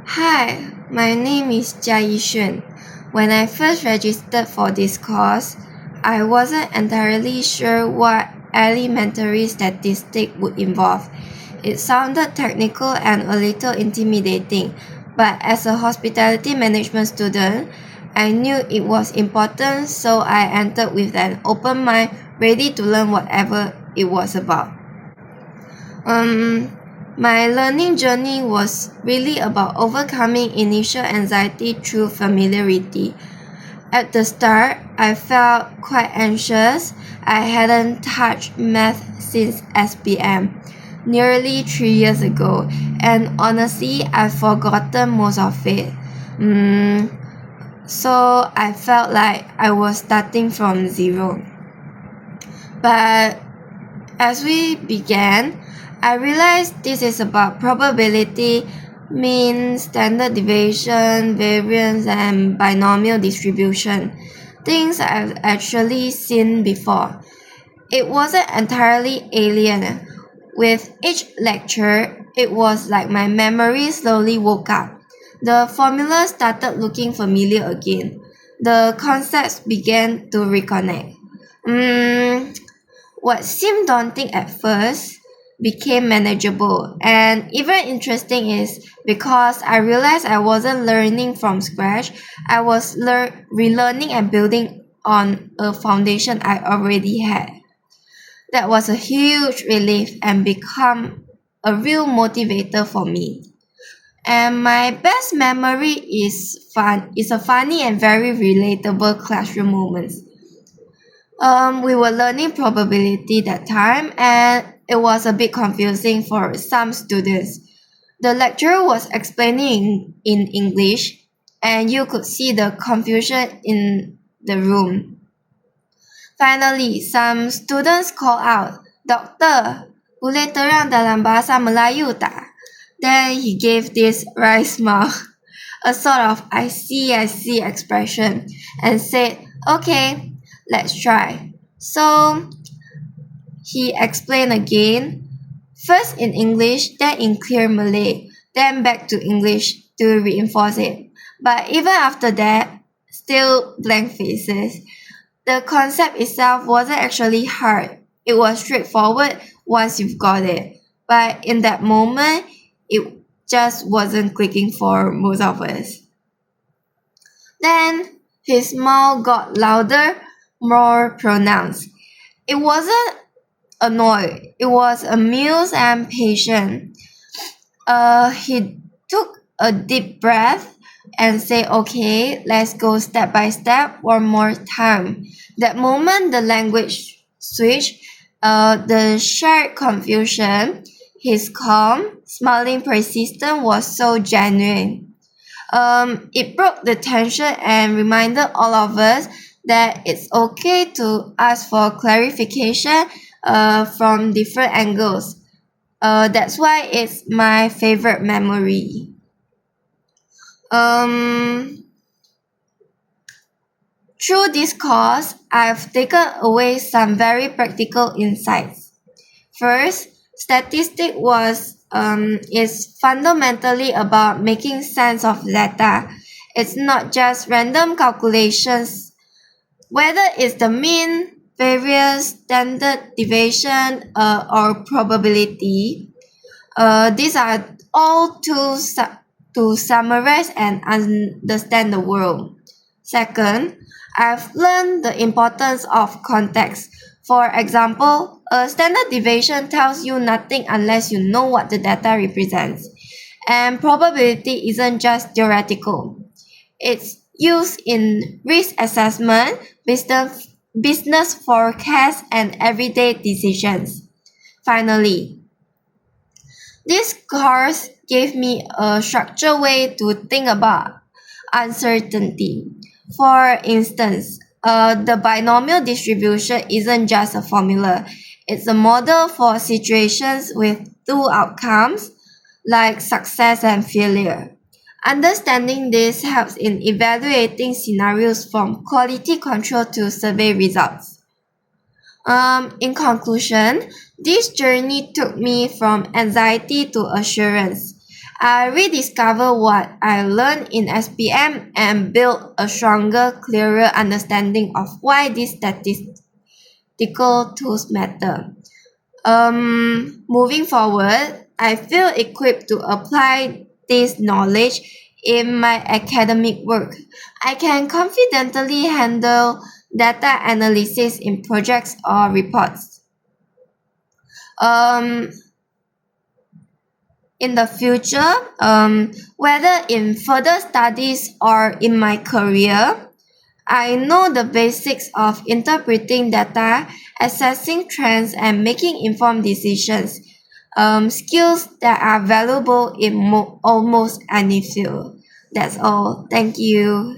Hi, my name is Jia Yixuan. When I first registered for this course, I wasn't entirely sure what elementary statistic would involve. It sounded technical and a little intimidating, but as a hospitality management student, I knew it was important, so I entered with an open mind, ready to learn whatever it was about. Um, my learning journey was really about overcoming initial anxiety through familiarity. At the start, I felt quite anxious. I hadn't touched math since SPM, nearly 3 years ago, and honestly, I've forgotten most of it. So I felt like I was starting from zero. But as we began, I realized this is about probability, mean, standard deviation, variance, and binomial distribution, things I've actually seen before. It wasn't entirely alien. With each lecture, it was like my memory slowly woke up. The formula started looking familiar again. The concepts began to reconnect. Mm, what seemed daunting at first became manageable, and even interesting is because I realized I wasn't learning from scratch. I was relearning and building on a foundation I already had. That was a huge relief and become a real motivator for me. And my best memory is a funny and very relatable classroom moments. We were learning probability that time, and it was a bit confusing for some students. The lecturer was explaining in English, and you could see the confusion in the room. Finally, some students called out, "Doktor, boleh terang dalam bahasa Melayu tak?" Then he gave this wry smile, a sort of I see expression, and said, "Okay, let's try." So he explained again, first in English, then in clear Malay, then back to English to reinforce it. But even after that, still blank faces. The concept itself wasn't actually hard. It was straightforward once you've got it. But in that moment, it just wasn't clicking for most of us. Then his smile got louder, more pronounced. It wasn't annoyed, it was amused and patient. He took a deep breath and said, "Okay, let's go step by step one more time." That moment, the language switched, the shared confusion, his calm, smiling persistence was so genuine. It broke the tension and reminded all of us that it's okay to ask for clarification from different angles. That's why it's my favorite memory. Um, Through this course, I've taken away some very practical insights. First, statistic is fundamentally about making sense of data. It's not just random calculations. Whether it's the mean, variance, standard deviation, or probability, these are all tools to summarize and understand the world. Second, I've learned the importance of context. For example, a standard deviation tells you nothing unless you know what the data represents. And probability isn't just theoretical. It's used in risk assessment, business forecasts, and everyday decisions. Finally, this course gave me a structured way to think about uncertainty. For instance, the binomial distribution isn't just a formula, it's a model for situations with two outcomes, like success and failure. Understanding this helps in evaluating scenarios from quality control to survey results. In conclusion, this journey took me from anxiety to assurance. I rediscovered what I learned in SPM and built a stronger, clearer understanding of why these statistical tools matter. Moving forward, I feel equipped to apply this knowledge in my academic work. I can confidently handle data analysis in projects or reports. Um, in the future, whether in further studies or in my career, I know the basics of interpreting data, assessing trends, and making informed decisions. Skills that are valuable in almost any field. That's all. Thank you.